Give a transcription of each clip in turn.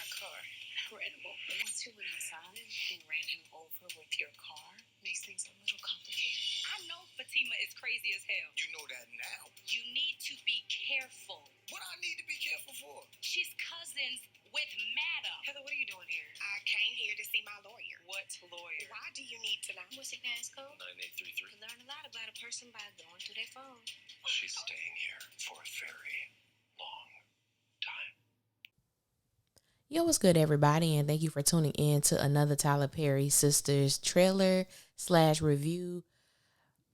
my car. Incredible. But once you went outside and ran him over with your car, makes things a little complicated. I know Fatima is crazy as hell. You know that now. You need to be careful. What I need to be careful for? She's cousins with Madam. Heather, what are you doing here? I came here to see my lawyer. What lawyer? Why do you need to know? What's your passcode? 9833. You learn a lot about a person by going through their phone. She's staying here for a very long time. Yo, what's good, everybody, and thank you for tuning in to another Tyler Perry Sisters trailer/review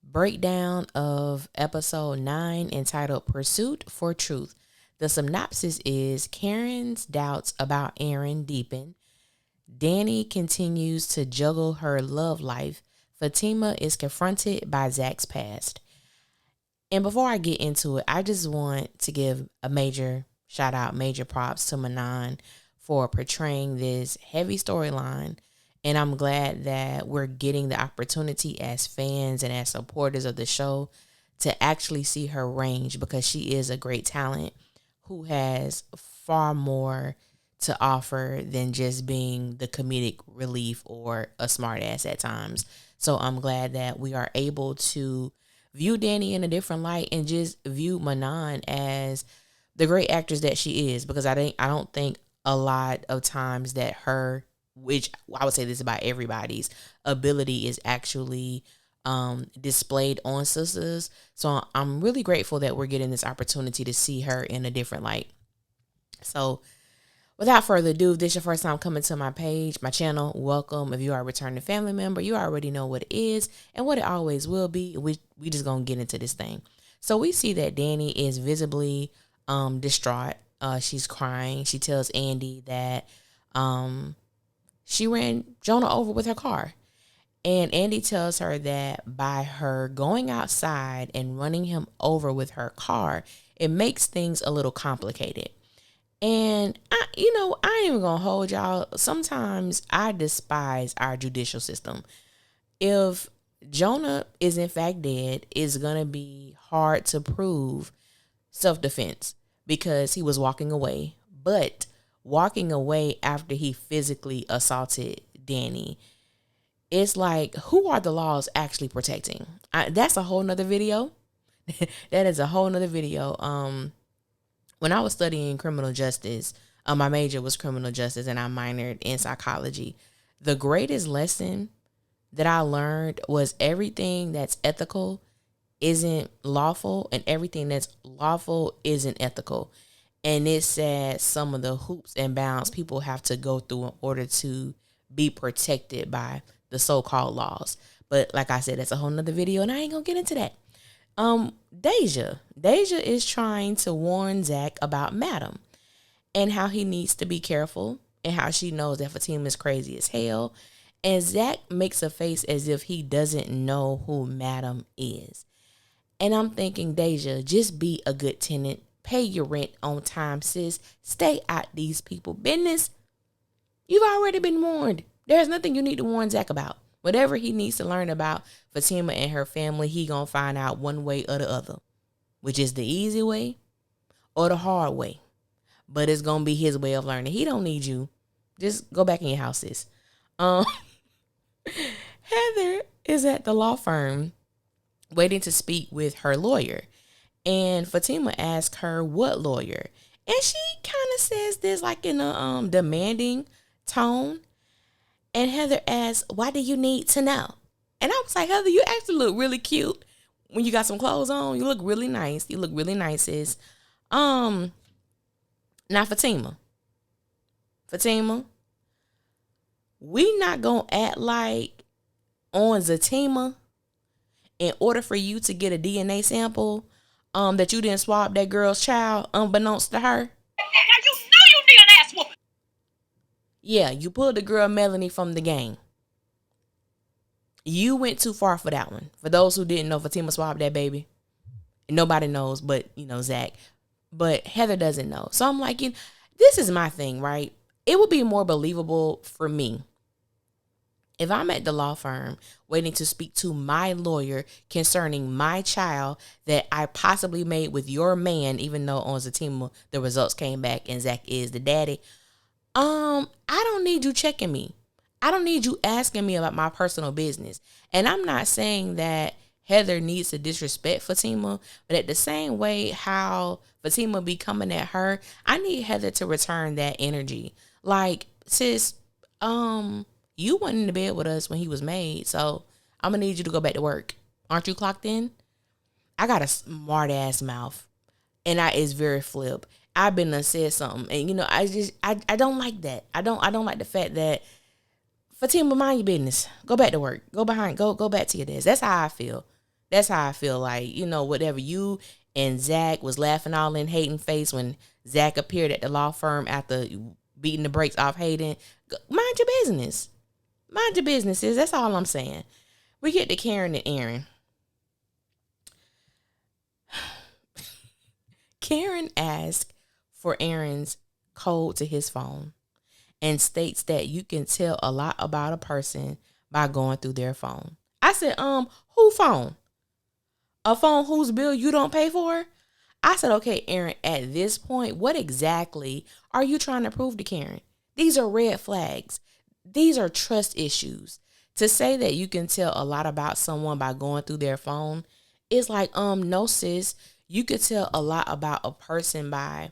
breakdown of episode 9 entitled Pursuit for Truth. The synopsis is Karen's doubts about Aaron deepen. Danni continues to juggle her love life. Fatima is confronted by Zach's past. And before I get into it, I just want to give a major shout out, major props to Manon for portraying this heavy storyline. And I'm glad that we're getting the opportunity as fans and as supporters of the show to actually see her range, because she is a great talent who has far more to offer than just being the comedic relief or a smart ass at times. So I'm glad that we are able to view Danni in a different light and just view Manon as the great actress that she is, because I don't think a lot of times that her, which I would say this about everybody's, ability is actually displayed on Sisters. So I'm really grateful that we're getting this opportunity to see her in a different light. So without further ado, if this is your first time coming to my page, my channel, welcome. If you are a returning family member, you already know what it is and what it always will be. We just gonna get into this thing. So we see that Danni is visibly distraught. She's crying. She tells Andi that she ran Jonah over with her car. And Andi tells her that by her going outside and running him over with her car, it makes things a little complicated. And I ain't even gonna hold y'all. Sometimes I despise our judicial system. If Jonah is in fact dead, it's gonna be hard to prove self-defense because he was walking away. But walking away after he physically assaulted Danni, it's like, who are the laws actually protecting? That's a whole nother video. That is a whole nother video. When I was studying criminal justice, my major was criminal justice and I minored in psychology. The greatest lesson that I learned was everything that's ethical isn't lawful and everything that's lawful isn't ethical. And it said some of the hoops and bounds people have to go through in order to be protected by the so-called laws. But like I said, that's a whole nother video and I ain't gonna get into that. Deja is trying to warn Zach about Madam and how he needs to be careful and how she knows that Fatima is crazy as hell. And Zach makes a face as if he doesn't know who Madam is. And I'm thinking, Deja, just be a good tenant. Pay your rent on time, sis. Stay out these people's business. You've already been warned. There's nothing you need to warn Zach about. Whatever he needs to learn about Fatima and her family, he gonna find out one way or the other, which is the easy way or the hard way. But it's gonna be his way of learning. He don't need you. Just go back in your house, sis. Heather is at the law firm waiting to speak with her lawyer. And Fatima asks her what lawyer. And she kind of says this like in a demanding tone. And Heather asks, why do you need to know? And I was like, Heather, you actually look really cute when you got some clothes on. You look really nice. You look really nice, sis. Now Fatima, we not going to act like on Zatima in order for you to get a DNA sample that you didn't swab that girl's child unbeknownst to her. Now you know you need an ass whooping. Yeah, you pulled the girl Melanie from the game. You went too far for that one. For those who didn't know, Fatima swabbed that baby. Nobody knows but, Zach. But Heather doesn't know. So I'm like, this is my thing, right? It would be more believable for me if I'm at the law firm waiting to speak to my lawyer concerning my child that I possibly made with your man, even though on Zatima the results came back and Zach is the daddy. I don't need you checking me. I don't need you asking me about my personal business. And I'm not saying that Heather needs to disrespect Fatima, but at the same way how Fatima be coming at her, I need Heather to return that energy. Like, sis, you went in the bed with us when he was made, so I'm gonna need you to go back to work. Aren't you clocked in? I got a smart ass mouth, and it's very flip. I've been done said something, and I don't like that. I don't like the fact that Fatima, mind your business. Go back to work. Go back to your desk. That's how I feel. That's how I feel. Like, whatever you and Zach was laughing all in Hayden face when Zach appeared at the law firm after beating the brakes off Hayden. Mind your business. Mind your businesses. That's all I'm saying. We get to Karen and Aaron. Karen asked for Aaron's code to his phone and states that you can tell a lot about a person by going through their phone. I said, who phone? A phone whose bill you don't pay for? I said, okay, Aaron, at this point, what exactly are you trying to prove to Karen? These are red flags. These are trust issues. To say that you can tell a lot about someone by going through their phone is like, no, sis, you could tell a lot about a person by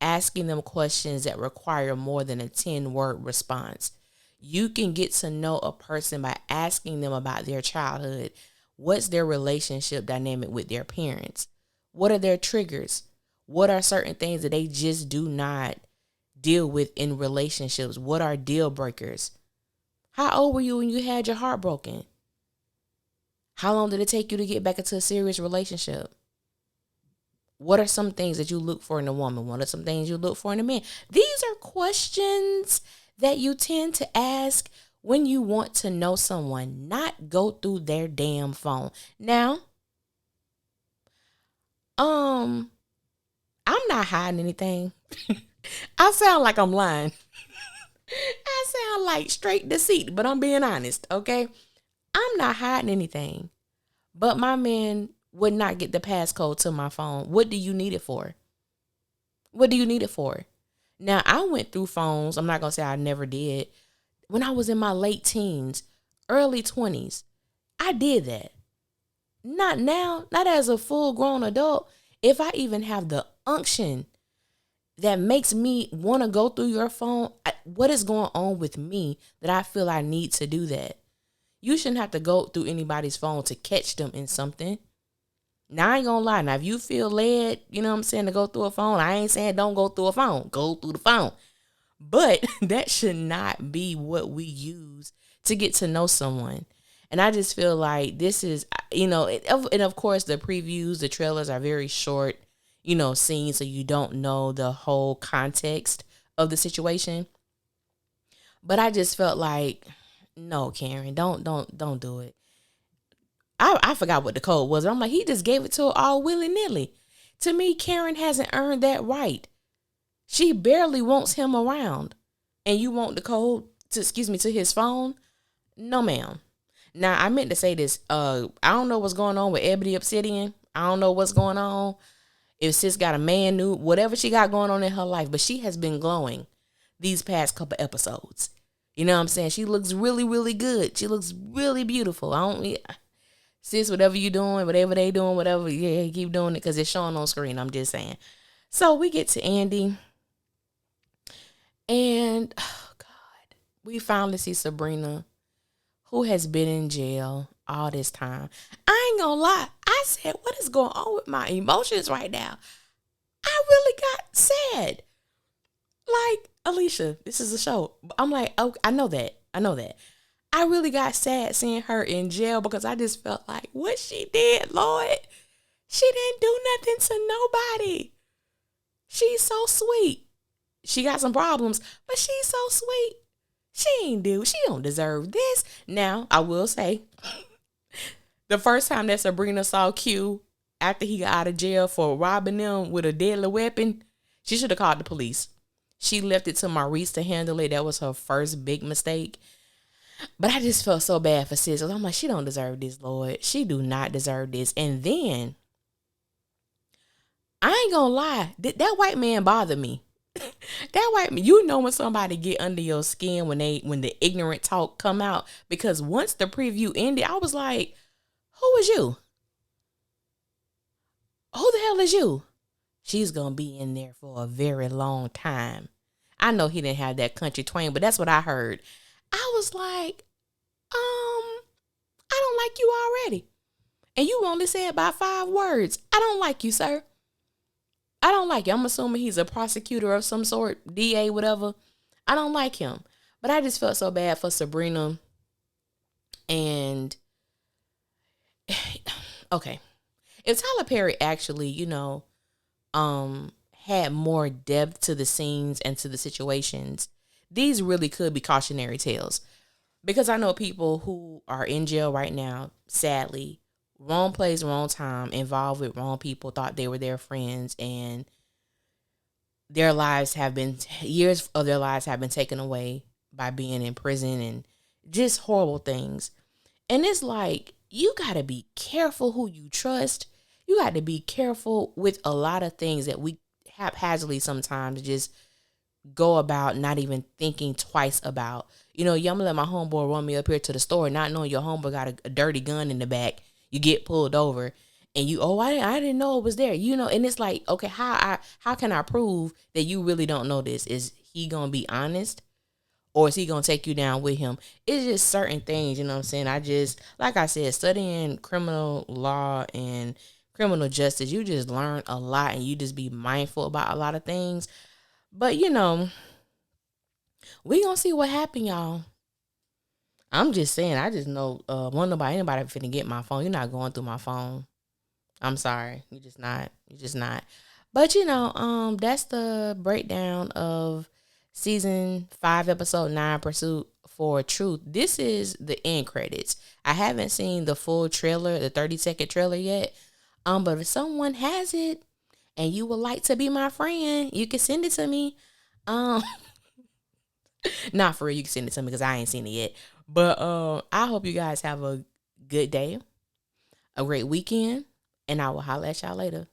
asking them questions that require more than a 10-word response. You can get to know a person by asking them about their childhood. What's their relationship dynamic with their parents? What are their triggers? What are certain things that they just do not deal with in relationships? What are deal breakers? How old were you when you had your heart broken? How long did it take you to get back into a serious relationship? What are some things that you look for in a woman? What are some things you look for in a man? These are questions that you tend to ask when you want to know someone, not go through their damn phone. Now, I'm not hiding anything. I sound like I'm lying. I sound like straight deceit, but I'm being honest, okay? I'm not hiding anything. But my man would not get the passcode to my phone. What do you need it for? What do you need it for? Now, I went through phones. I'm not going to say I never did. When I was in my late teens, early 20s, I did that. Not now, not as a full-grown adult. If I even have the unction that makes me want to go through your phone, what is going on with me that I feel I need to do that? You shouldn't have to go through anybody's phone to catch them in something. Now, I ain't gonna lie. Now, if you feel led, to go through a phone, I ain't saying don't go through a phone. Go through the phone. But that should not be what we use to get to know someone. And I just feel like this is, and of course, the previews, the trailers are very short, scenes, so you don't know the whole context of the situation. But I just felt like, no, Karen, don't do it. I forgot what the code was. I'm like, he just gave it to her all willy-nilly. To me, Karen hasn't earned that right. She barely wants him around. And you want the code to his phone? No, ma'am. Now, I meant to say this. I don't know what's going on with Ebony Obsidian. I don't know what's going on. If sis got a man new, whatever she got going on in her life. But she has been glowing these past couple episodes. You know what I'm saying? She looks really, really good. She looks really beautiful. Sis, whatever you doing, whatever they doing, whatever, yeah, keep doing it because it's showing on screen. I'm just saying. So we get to Andi. And, oh God, we finally see Sabrina, who has been in jail all this time. I ain't gonna lie. I said, what is going on with my emotions right now? I really got sad. Like, Alicia, this is a show. I'm like, oh, I know that. I really got sad seeing her in jail because I just felt like what she did, Lord, she didn't do nothing to nobody. She's so sweet. She got some problems, but she's so sweet. She don't deserve this. Now, I will say, the first time that Sabrina saw Q after he got out of jail for robbing them with a deadly weapon, she should have called the police. She left it to Maurice to handle it. That was her first big mistake. But I just felt so bad for sis. I'm like, she don't deserve this, Lord. She do not deserve this. And then, I ain't gonna lie, that white man bothered me. That white man, you know when somebody get under your skin when the ignorant talk come out. Because once the preview ended, I was like, who is you? Who the hell is you? She's gonna be in there for a very long time. I know he didn't have that country twang, but that's what I heard. I was like, I don't like you already. And you only said about 5 words. I don't like you, sir. I don't like you. I'm assuming he's a prosecutor of some sort, DA, whatever. I don't like him. But I just felt so bad for Sabrina. And, okay. If Tyler Perry actually, had more depth to the scenes and to the situations, these really could be cautionary tales. Because I know people who are in jail right now, sadly, wrong place, wrong time, involved with wrong people, thought they were their friends, and years of their lives have been taken away by being in prison and just horrible things. And it's like, you got to be careful who you trust. You got to be careful with a lot of things that we haphazardly sometimes just go about not even thinking twice about. I'm gonna let my homeboy run me up here to the store, not knowing your homeboy got a dirty gun in the back. You get pulled over, and I didn't know it was there. And it's like, okay, how can I prove that you really don't know this? Is he gonna be honest, or is he gonna take you down with him? It's just certain things, you know what I'm saying? Like I said, studying criminal law and criminal justice, you just learn a lot, and you just be mindful about a lot of things. But we gonna see what happen, y'all. I'm just saying, I just know anybody finna get my phone. You're not going through my phone. I'm sorry. You're just not. But that's the breakdown of season 5, episode 9, Pursuit for Truth. This is the end credits. I haven't seen the full trailer, the 30-second trailer yet. But if someone has it and you would like to be my friend, you can send it to me. Not for real, you can send it to me because I ain't seen it yet. But I hope you guys have a good day, a great weekend, and I will holler at y'all later.